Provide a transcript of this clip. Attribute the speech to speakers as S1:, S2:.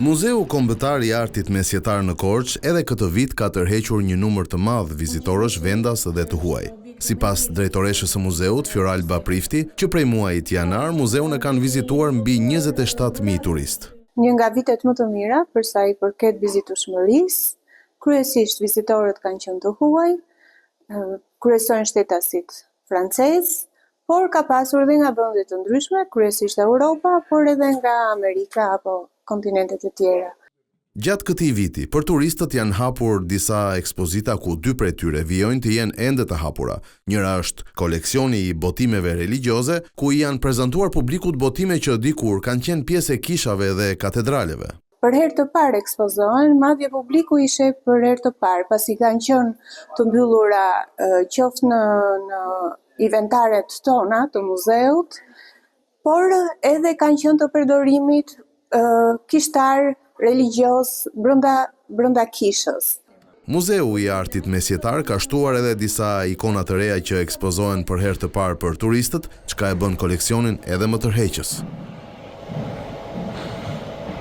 S1: Muzeu Kombëtar i Artit Mesjetar në Korçë edhe këtë vit ka tërhequr një numër të madh vizitorësh vendas dhe të huaj. Sipas drejtoreshës së muzeut, Fioralba Prifti, që prej muajit janar, muzeun e kanë vizituar mbi 27.000 turistë.
S2: Një nga vitet më të mira për sa i përket vizitueshmërisë, kryesisht vizitorët kanë qenë të huaj, kryesojnë shtetasit francez, por ka pasur dhe nga vende të ndryshme, kryesisht Europa, por edhe nga Amerika apo kontinentet e tjera.
S1: Gjatë këtij viti, për turistët janë hapur disa ekspozita ku 2 prej tyre vijojnë të jenë ende të hapura. Njëra është koleksioni i botimeve religjioze, ku i janë prezantuar publikut botime që dikur kanë qenë pjesë e kishave dhe katedraleve.
S2: Për herë të parë ekspozohen, madje publiku i sheh për herë të parë, pasi kanë qenë të mbyllura qoftë në inventaret tona të muzeut, por edhe kanë qenë të përdorimit kishtar religjioz brenda kishës.
S1: Muzeu i Artit Mesjetar ka shtuar edhe disa ikona të reja që ekspozohen për herë të parë për turistët, çka e bën koleksionin edhe më tërheqës.